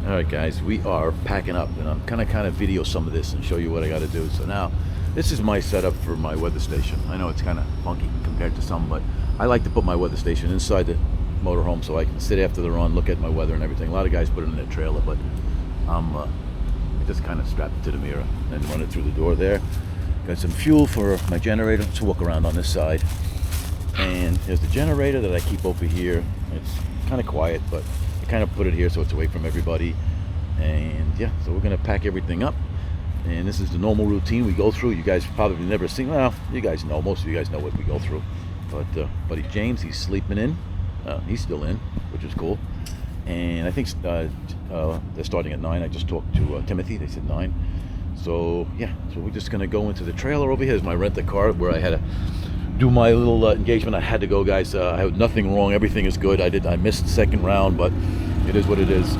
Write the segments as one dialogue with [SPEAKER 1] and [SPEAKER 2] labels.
[SPEAKER 1] All right, guys, we are packing up, and I'm kind of video some of this and show you what I got to do. So now, this is my setup for my weather station. I know it's kind of funky compared to some, but I like to put my weather station inside the motorhome so I can sit after the run, look at my weather and everything. A lot of guys put it in their trailer, but I just kind of strap it to the mirror and run it through the door there. Got some fuel for my generator. Let's walk around on this side. And there's the generator that I keep over here. It's kind of quiet, but I kind of put it here so it's away from everybody. And yeah, so we're gonna pack everything up. And this is the normal routine we go through. You guys probably never seen, well, you guys know, most of you guys know what we go through. But buddy James, he's sleeping in. He's still in, which is cool. And I think they're starting at 9. I just talked to Timothy, they said 9. So yeah, so we're just gonna go into the trailer over here. Here's my rent-a-car where I had to do my little engagement. I had to go, guys. I had nothing wrong, everything is good. I missed the second round, but it is what it is.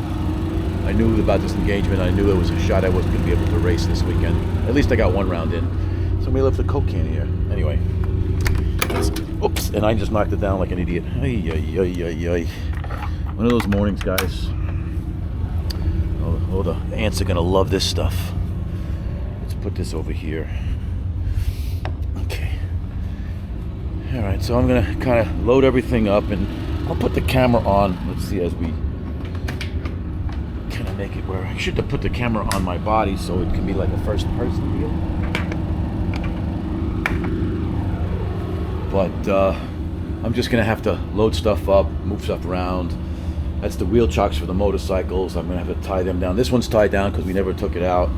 [SPEAKER 1] I knew about this engagement. I knew it was a shot I wasn't gonna be able to race this weekend. At least I got one round in. Somebody left a Coke can here. Anyway, oops, and I just knocked it down like an idiot. Ay, ay, ay, ay, ay. One of those mornings, guys. Oh, the ants are gonna love this stuff. Let's put this over here. Okay. All right, so I'm gonna kind of load everything up, and I'll put the camera on. Let's see, as we kind of make it where I should have put the camera on my body so it can be like a first-person deal. But I'm just gonna have to load stuff up, move stuff around. That's the wheel chocks for the motorcycles. I'm gonna have to tie them down. This one's tied down because we never took it out,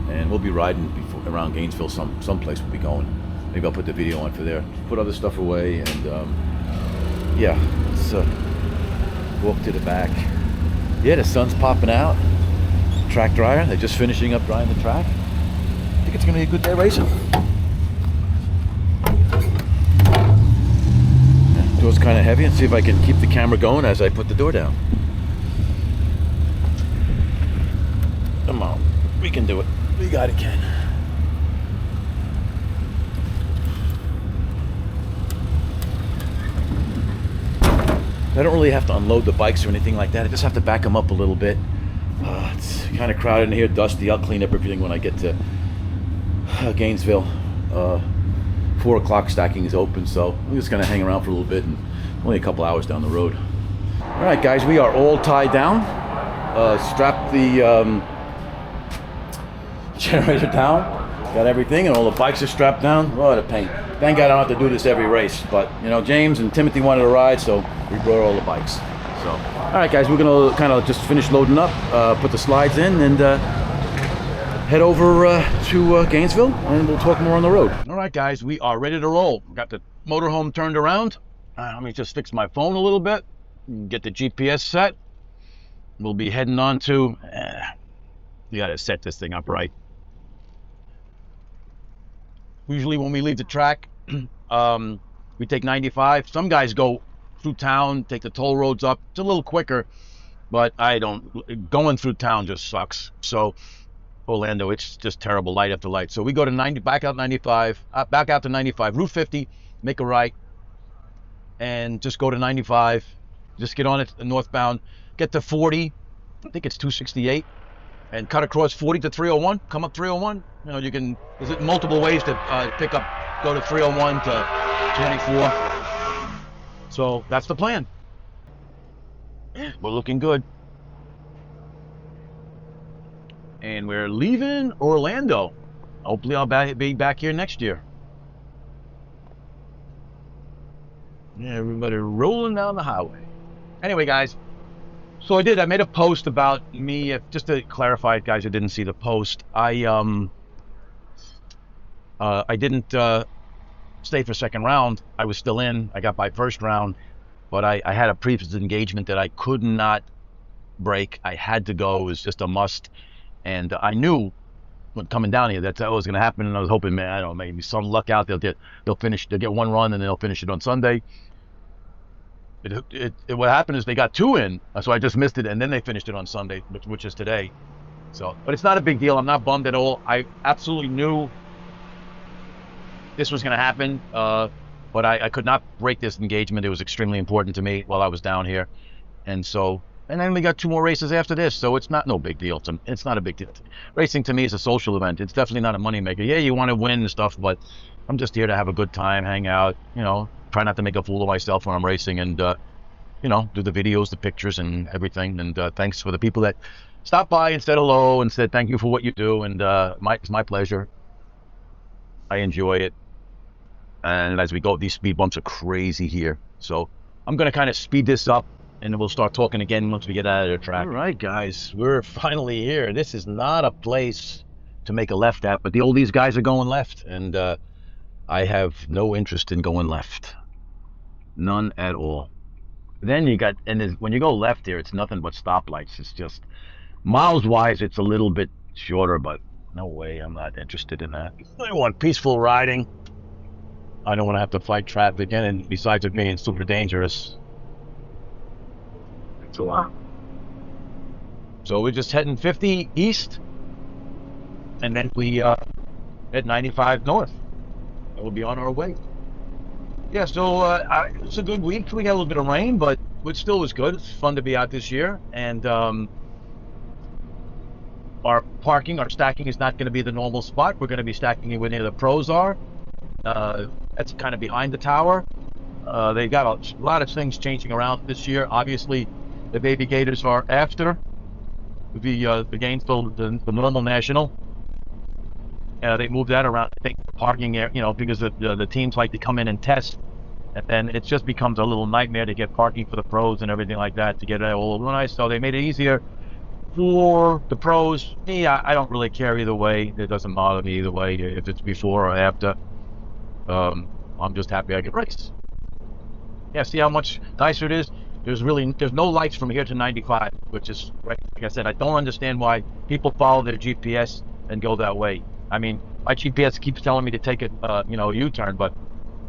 [SPEAKER 1] and we'll be riding around Gainesville, someplace we'll be going. Maybe I'll put the video on for there. Put other stuff away, and yeah, let's walk to the back. Yeah, the sun's popping out. Track dryer, they're just finishing up drying the track. I think it's gonna be a good day racing. Yeah, door's kind of heavy, and see if I can keep the camera going as I put the door down. Come on, we can do it. We got it, Ken. I don't really have to unload the bikes or anything like that. I just have to back them up a little bit. It's kind of crowded in here, dusty. I'll clean up everything when I get to Gainesville. 4 o'clock stacking is open, so I'm just gonna hang around for a little bit, and only a couple hours down the road. All right, guys, we are all tied down. Strap the generator down. Got everything, and all the bikes are strapped down. What a pain. Thank God I don't have to do this every race, but you know, James and Timothy wanted to ride, so we brought all the bikes. So, all right, guys, we're gonna kind of just finish loading up, put the slides in, and head over to Gainesville, and we'll talk more on the road. All right, guys, we are ready to roll. Got the motorhome turned around. Let me just fix my phone a little bit, get the GPS set. We'll be heading on to. You got to set this thing up right. Usually when we leave the track, we take 95. Some guys go through town, take the toll roads up. It's a little quicker, but I don't. Going through town just sucks. So Orlando, it's just terrible, light after light. So we go to 90, back out 95, back out to 95, Route 50, make a right, and just go to 95. Just get on it northbound, get to 40. I think it's 268. And cut across 40 to 301, come up 301. You know, you can, there's multiple ways to pick up, go to 301 to 24. So that's the plan. We're looking good. And we're leaving Orlando. Hopefully I'll be back here next year. Yeah, everybody rolling down the highway. Anyway, guys. So I made a post about me, just to clarify it, guys who didn't see the post. I didn't stay for second round. I was still in. I got my first round, but I had a previous engagement that I could not break. I had to go. It was just a must. And I knew when coming down here that was going to happen, and I was hoping, man, I don't know, maybe some luck out. They'll get one run, and they'll finish it on Sunday. What happened is they got 2 in, so I just missed it, and then they finished it on Sunday, which is today. So, but it's not a big deal. I'm not bummed at all. I absolutely knew this was going to happen, but I could not break this engagement. It was extremely important to me while I was down here, and so And then we got 2 more races after this, so it's not no big deal. It's not a big deal. Racing to me is a social event. It's definitely not a moneymaker. Yeah, you want to win and stuff, but I'm just here to have a good time, hang out, try not to make a fool of myself when I'm racing, and do the videos, the pictures, and everything. And thanks for the people that stopped by and said hello and said thank you for what you do. And it's my pleasure. I enjoy it. And as we go, these speed bumps are crazy here. So I'm going to kind of speed this up, and then we'll start talking again once we get out of the track. All right, guys, we're finally here. This is not a place to make a left at, but the oldies guys are going left, and I have no interest in going left. None at all. Then you got, and when you go left here, it's nothing but stoplights. It's just, miles-wise, it's a little bit shorter, but no way, I'm not interested in that. I want peaceful riding. I don't want to have to fight traffic again, and besides it being super dangerous. It's a lot. So we're just heading 50 east, and then we head 95 north. And we'll be on our way. Yeah, so it's a good week. We got a little bit of rain, but it still was good. It's fun to be out this year. And our stacking is not going to be the normal spot. We're going to be stacking it where near the pros are. That's kind of behind the tower. They've got a lot of things changing around this year. Obviously, the baby Gators are after the Gainesville, the normal national. They moved that around, I think, parking area, because the teams like to come in and test, and then it just becomes a little nightmare to get parking for the pros and everything like that to get it all organized. So they made it easier for the pros. Me, I don't really care either way. It doesn't bother me either way if it's before or after. I'm just happy I can race. Yeah, see how much nicer it is? There's no lights from here to 95, which is, like I said, I don't understand why people follow their GPS and go that way. I mean, my GPS keeps telling me to take a U-turn, but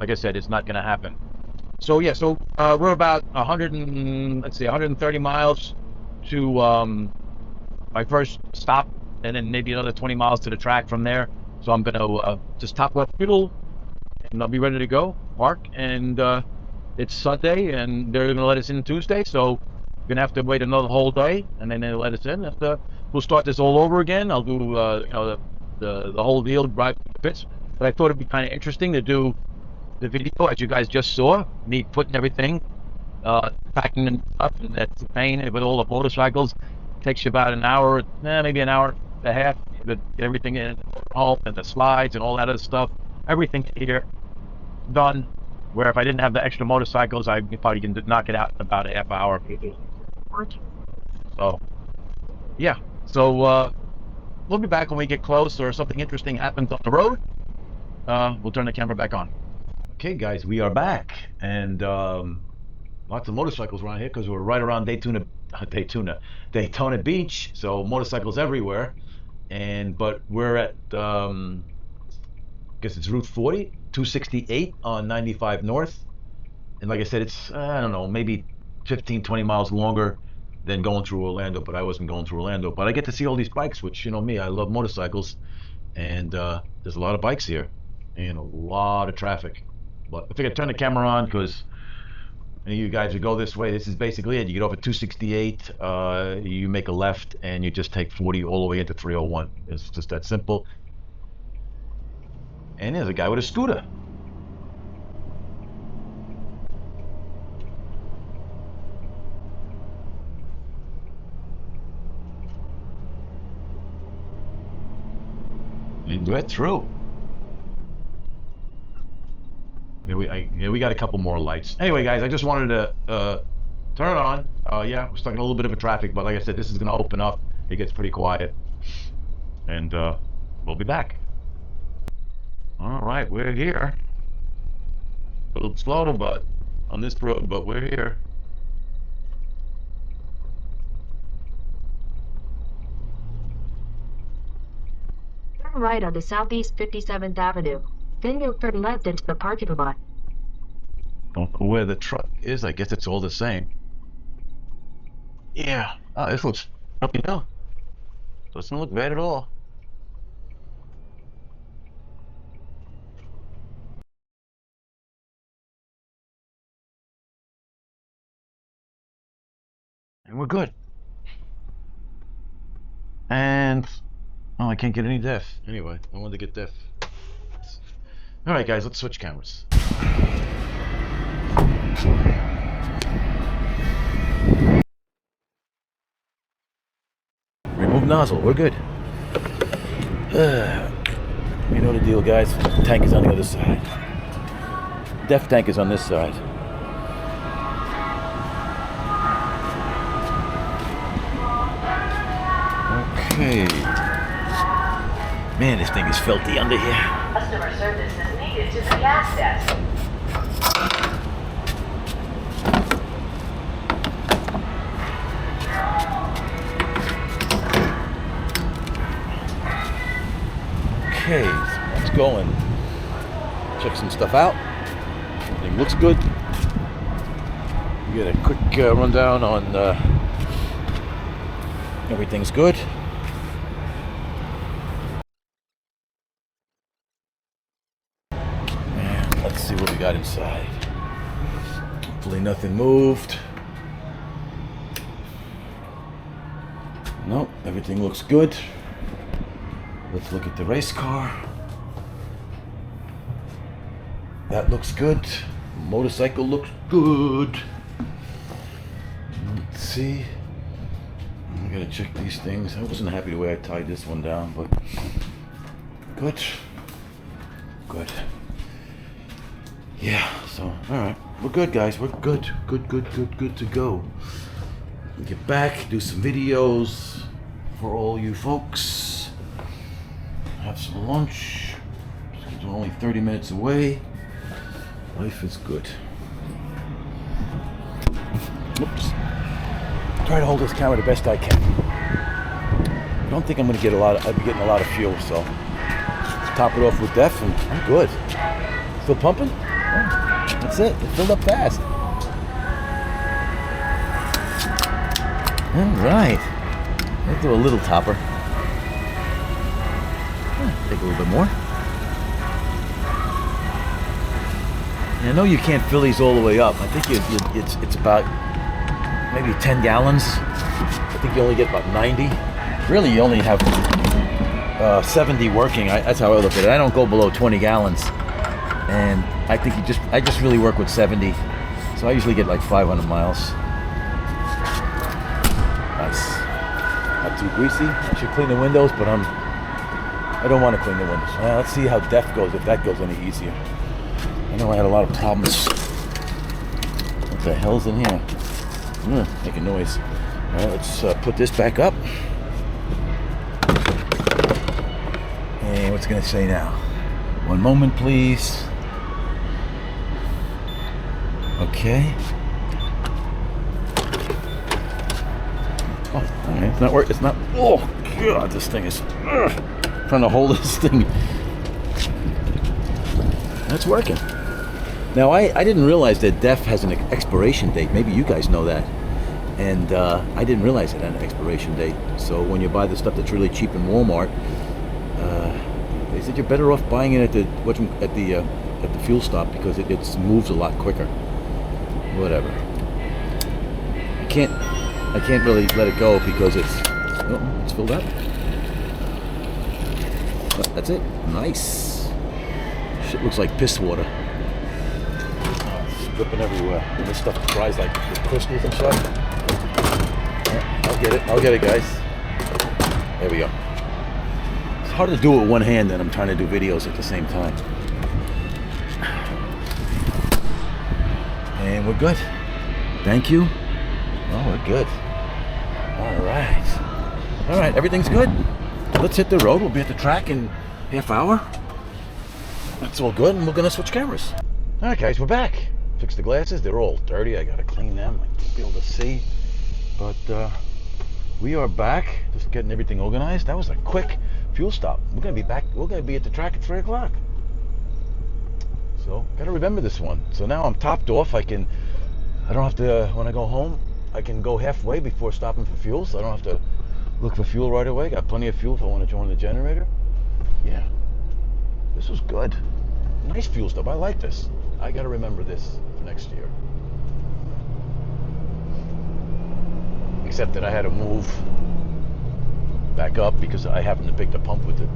[SPEAKER 1] like I said, it's not going to happen. So yeah, we're about 130 miles to my first stop, and then maybe another 20 miles to the track from there. So I'm going to just top left middle, and I'll be ready to go, park, and it's Sunday, and they're going to let us in Tuesday, so we're going to have to wait another whole day, and then they'll let us in. We'll start this all over again. I'll do the whole deal, right pits. But I thought it'd be kind of interesting to do the video, as you guys just saw, me putting everything, packing it up, and that's the pain with all the motorcycles. It takes you about an hour, maybe an hour and a half to get everything in home, and the slides and all that other stuff. Everything here done. Where if I didn't have the extra motorcycles, I probably can knock it out in about a half hour. So, yeah. So we'll be back when we get close or something interesting happens on the road. We'll turn the camera back on. Okay, guys, we are back, and lots of motorcycles around here because we're right around Daytona Beach. So motorcycles everywhere, but we're at I guess it's Route 40, 268 on 95 North. And like I said, it's, I don't know, maybe 15, 20 miles longer than going through Orlando, but I wasn't going through Orlando. But I get to see all these bikes, which, me, I love motorcycles. And there's a lot of bikes here and a lot of traffic. But I think I turn the camera on because any of you guys who go this way, this is basically it. You get off at 268, you make a left, and you just take 40 all the way into 301. It's just that simple. And there's a guy with a scooter. And we're through. We got a couple more lights. Anyway, guys, I just wanted to turn it on. Yeah, we're stuck in a little bit of a traffic, but like I said, this is going to open up. It gets pretty quiet. And we'll be back. All right, we're here. A little slow, but on this road, but we're here.
[SPEAKER 2] Turn right onto Southeast 57th Avenue. Then you'll turn left into the parking lot.
[SPEAKER 1] Don't know where the truck is. I guess it's all the same. Yeah. Oh, this looks, doesn't look bad at all. And we're good. And, oh, I can't get any def. Anyway, I wanted to get def. All right, guys, let's switch cameras. Remove nozzle. We're good. You know the deal, guys. Tank is on the other side. Def tank is on this side. Okay. Man, this thing is filthy under here.
[SPEAKER 3] Customer service is needed to the gas desk.
[SPEAKER 1] Okay, so let's go and check some stuff out. Everything looks good. We get a quick rundown on everything's good. And let's see what we got inside. Hopefully nothing moved. Nope, everything looks good. Let's look at the race car. That looks good. Motorcycle looks good. Let's see. I'm gonna check these things. I wasn't happy the way I tied this one down, but good. Good. Yeah, so, alright. We're good, guys. We're good. Good to go. We get back, do some videos for all you folks. Have some lunch. We're only 30 minutes away. Life is good. Oops. Try to hold this camera the best I can. I don't think I'm gonna get I'll be getting a lot of fuel, so top it off with def and I'm good. Still pumping? Oh, that's it. It filled up fast. All right. Let's do a little topper. Take a little bit more. And I know you can't fill these all the way up. I think it's about maybe 10 gallons. I think you only get about 90. Really, you only have 70 working. That's how I look at it. I don't go below 20 gallons. And I think I just really work with 70. So I usually get like 500 miles. Nice. Not too greasy. I should clean the windows, but I don't want to clean the windows. Well, let's see how def goes, if that goes any easier. I know I had a lot of problems. What the hell's in here? Making noise. All right, let's put this back up. And what's it gonna say now? One moment, please. Okay. Oh, all right. It's not working. It's not. Oh God, this thing is. Trying to hold this thing. That's working. Now I didn't realize that def has an expiration date. Maybe you guys know that. And I didn't realize it had an expiration date. So when you buy the stuff that's really cheap in Walmart, they said you're better off buying it at the fuel stop because it moves a lot quicker. Whatever. I can't really let it go because it's filled up. That's it. Nice. Shit looks like piss water. It's dripping everywhere. And this stuff dries like with crystals and stuff. Yeah, I'll get it, guys. There we go. It's hard to do it with one hand and I'm trying to do videos at the same time. And we're good. Thank you. Oh, we're good. All right, everything's good. Let's hit the road. We'll be at the track in half hour. That's all good, and we're gonna switch cameras. All right, guys, we're back. Fix the glasses. They're all dirty. I gotta clean them. I won't be able to see. But we are back. Just getting everything organized. That was a quick fuel stop. We're gonna be back. We're gonna be at the track at 3 o'clock. So gotta remember this one. So now I'm topped off. I don't have to. When I go home, I can go halfway before stopping for fuel. So I don't have to look for fuel right away. Got plenty of fuel if I want to join the generator. Yeah, this was good. Nice fuel stop. I like this. I got to remember this for next year. except that I had to move back up because I happened to pick the pump with the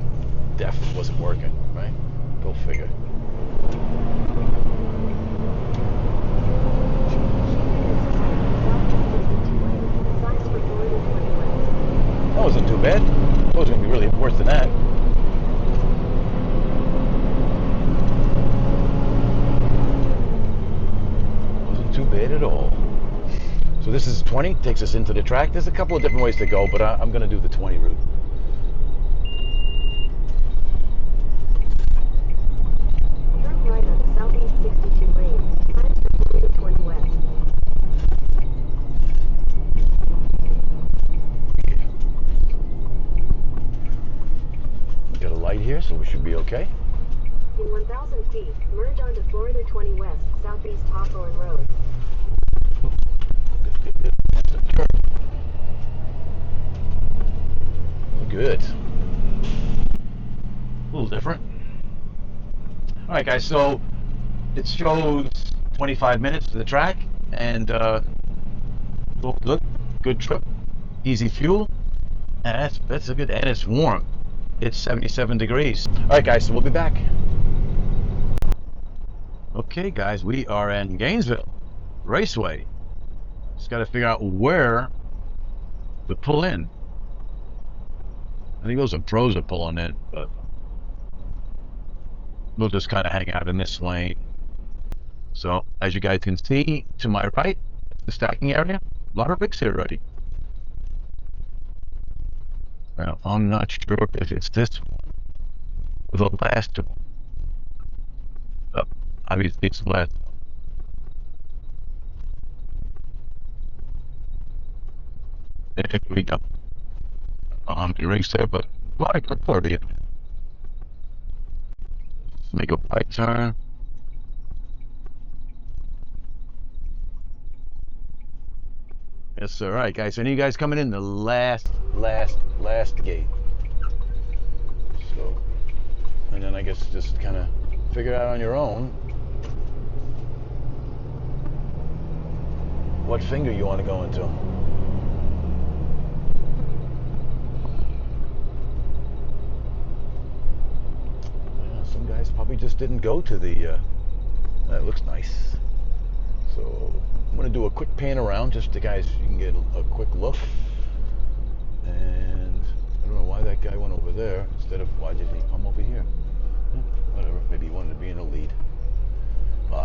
[SPEAKER 1] def. It wasn't working, right? Go figure. That wasn't too bad. It was going to be really worse than that. Wasn't too bad at all. So this is 20, takes us into the track. There's a couple of different ways to go, but I'm going to do the 20 route.
[SPEAKER 2] Turn right on the southeast 62 lane. Signs for 20 west.
[SPEAKER 1] We got a light here, so we should be okay.
[SPEAKER 2] In 1,000 feet, merge onto Florida 20 west, southeast Hawthorne Road.
[SPEAKER 1] Good. A little different. All right, guys. So it shows 25 minutes to the track, and look, good trip, easy fuel, and that's a good. And it's warm. It's 77 degrees. All right, guys. So we'll be back. Okay, guys. We are in Gainesville Raceway. Just got to figure out where to pull in. I think those are pros are pulling in, but we'll just kind of hang out in this lane. So, as you guys can see, to my right, the stacking area, a lot of rigs here already. Well, I'm not sure if it's this one or the last one. But obviously, it's the last one. There we go. The rigs there, but like a 30. Make a right turn. Yes, sir. All right, guys. So, any of you guys coming in the last gate? So, and then I guess just kind of figure out on your own what finger you want to go into. Some guys probably just didn't go to the, that looks nice. So I'm going to do a quick pan around just to guys, you can get a quick look. And I don't know why that guy went over there instead of why did he come over here? Whatever, maybe he wanted to be in the lead.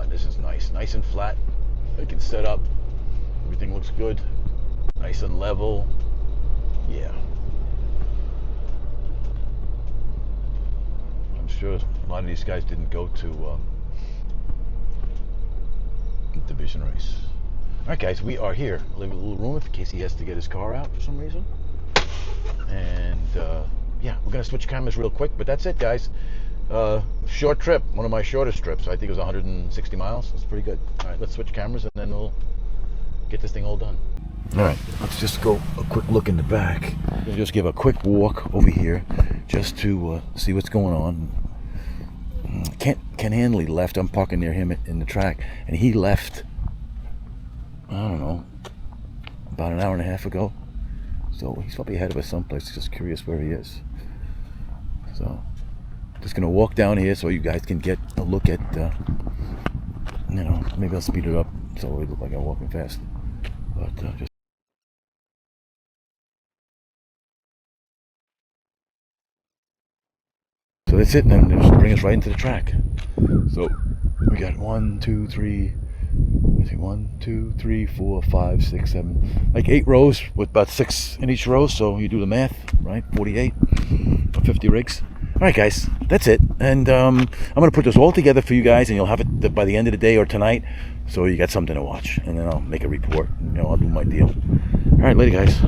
[SPEAKER 1] This is nice and flat. I can set up. Everything looks good. Nice and level. Yeah. I'm sure a lot of these guys didn't go to the division race. All right, guys, we are here. Leave a little room in case he has to get his car out for some reason. And yeah, we're gonna switch cameras real quick, but that's it, guys. Short trip, one of my shortest trips. I think it was 160 miles. That's pretty good. All right, let's switch cameras and then we'll get this thing all done. All right, let's just go a quick look in the back. We'll just give a quick walk over here just to see what's going on. Ken Hanley left. I'm parking near him in the track, and he left, I don't know, about an hour and a half ago. So he's probably ahead of us someplace. Just curious where he is. So just gonna walk down here so you guys can get a look at, you know, maybe I'll speed it up so we look like I'm walking fast. But just. So that's it, and then just bring us right into the track. So we got 1, 2, 3, 4, 5, 6, 7, like 8 rows with about 6 in each row. So you do the math, right? 48 or 50 rigs. All right, guys, that's it. And I'm gonna put this all together for you guys, and you'll have it by the end of the day or tonight, so you got something to watch. And then I'll make a report. You know, I'll do my deal. All right, later, guys.